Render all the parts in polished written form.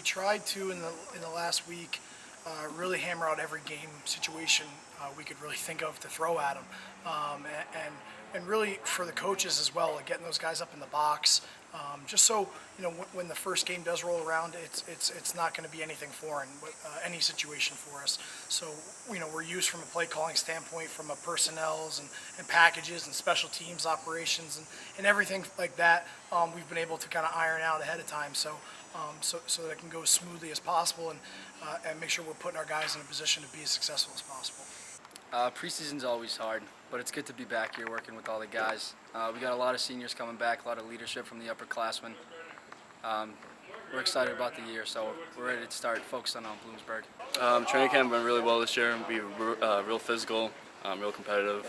tried to in the last week really hammer out every game situation we could really think of to throw at them, and really for the coaches as well, like getting those guys up in the box, just so when the first game does roll around, it's not going to be anything foreign, any situation for us. So we're used from a play calling standpoint, from a personnels and packages and special teams operations and everything like that. We've been able to kind of iron out ahead of time, so that it can go as smoothly as possible, and make sure we're putting our guys in a position to be as successful as possible. Preseason's always hard, but it's good to be back here working with all the guys. We got a lot of seniors coming back, a lot of leadership from the upperclassmen. We're excited about the year, so we're ready to start focusing on Bloomsburg. Training camp went really well this year. We were real physical, real competitive.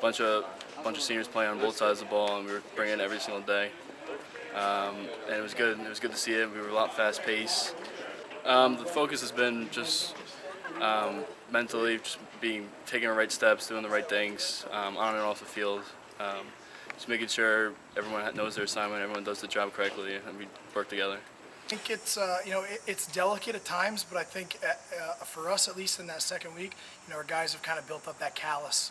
Bunch of seniors playing on both sides of the ball, and we were bringing it every single day. And it was good. It was good to see it. We were a lot fast-paced. The focus has been just mentally, just taking the right steps, doing the right things on and off the field. Just making sure everyone knows their assignment, everyone does the job correctly, and we work together. I think it's it's delicate at times, but I think for us, at least in that second week, our guys have kind of built up that callus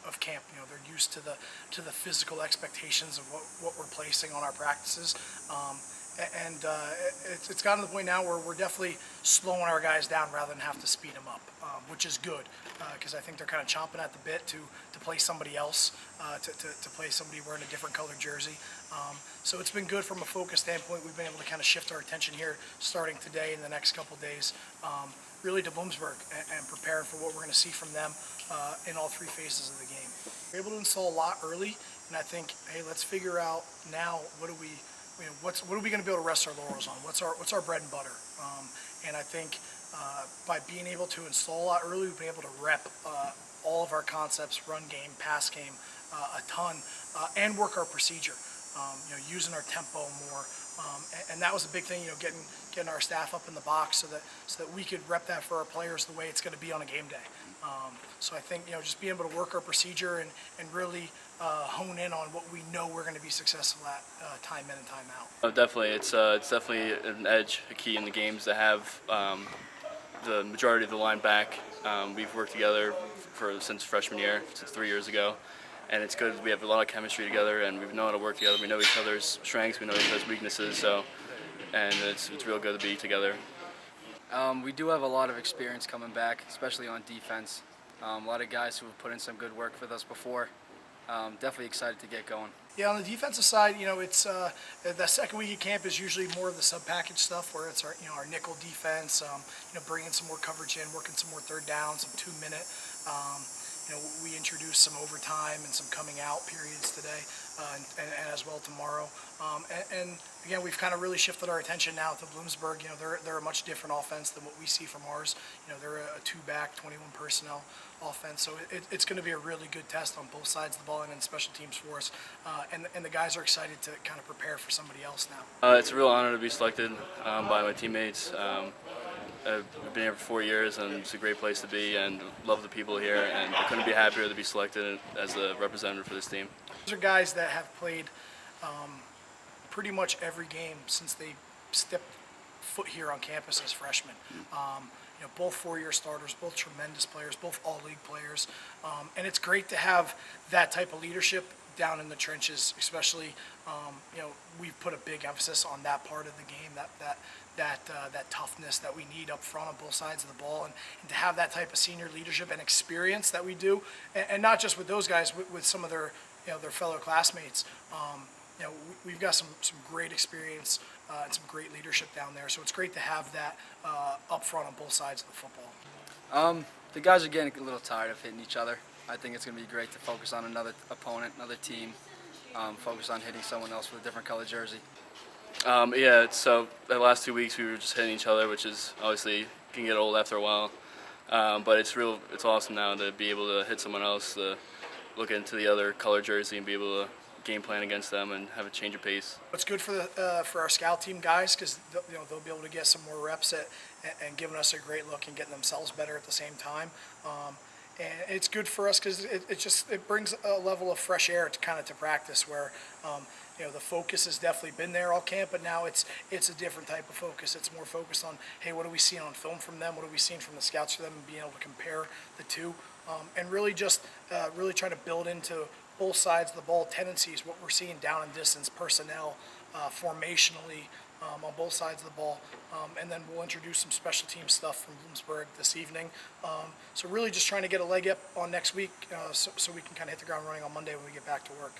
of camp. They're used to the physical expectations of what we're placing on our practices, and it's gotten to the point now where we're definitely slowing our guys down rather than have to speed them up, which is good, because I think they're kind of chomping at the bit to play somebody else, to play somebody wearing a different colored jersey. So it's been good from a focus standpoint. We've been able to kind of shift our attention here starting today and the next couple of days, really to Bloomsburg, and preparing for what we're going to see from them in all three phases of the game. We're able to install a lot early, and I think, hey, let's figure out now what are we going to be able to rest our laurels on? What's our bread and butter? And I think by being able to install a lot early, we've been able to rep all of our concepts, run game, pass game, a ton, and work our procedure. Using our tempo more, and that was a big thing. Getting our staff up in the box so that we could rep that for our players the way it's going to be on a game day. So I think just being able to work our procedure and really hone in on what we know we're going to be successful at time in and time out. Oh, definitely, it's definitely an edge, a key in the games to have the majority of the line back. We've worked together since freshman year, since 3 years ago. And it's good. We have a lot of chemistry together, and we know how to work together. We know each other's strengths. We know each other's weaknesses. And it's real good to be together. We do have a lot of experience coming back, especially on defense. A lot of guys who have put in some good work with us before. Definitely excited to get going. Yeah, on the defensive side, it's the second week of camp is usually more of the sub-package stuff, where it's our nickel defense, bringing some more coverage in, working some more third down, some 2-minute. We introduced some overtime and some coming out periods today, and as well tomorrow. And again, we've kind of really shifted our attention now to Bloomsburg. They're a much different offense than what we see from ours. They're a 2-back, 21 personnel offense. So it's going to be a really good test on both sides of the ball and in special teams for us. And the guys are excited to kind of prepare for somebody else now. It's a real honor to be selected by my teammates. I've been here for 4 years, and it's a great place to be, and love the people here, and I couldn't be happier to be selected as a representative for this team. These are guys that have played pretty much every game since they stepped foot here on campus as freshmen. Both 4-year starters, both tremendous players, both all-league players, and it's great to have that type of leadership down in the trenches, especially. We've put a big emphasis on that part of the game, that toughness that we need up front on both sides of the ball, and to have that type of senior leadership and experience that we do, and not just with those guys, with some of their their fellow classmates. We've got some great experience and some great leadership down there, so it's great to have that up front on both sides of the football. The guys are getting a little tired of hitting each other. I think it's going to be great to focus on another opponent, another team, focus on hitting someone else with a different color jersey. So the last 2 weeks we were just hitting each other, which is obviously can get old after a while. But it's awesome now to be able to hit someone else, to look into the other color jersey and be able to game plan against them and have a change of pace. It's good for our scout team guys, because they'll be able to get some more reps and giving us a great look and getting themselves better at the same time. and it's good for us because it brings a level of fresh air to kind of to practice where the focus has definitely been there all camp, but now it's a different type of focus. It's more focused on, hey, what are we seeing on film from them? What are we seeing from the scouts for them, and being able to compare the two, and really just really trying to build into both sides of the ball tendencies, what we're seeing down and distance, personnel, formationally, on both sides of the ball, and then we'll introduce some special team stuff from Bloomsburg this evening. So really just trying to get a leg up on next week so we can kind of hit the ground running on Monday when we get back to work.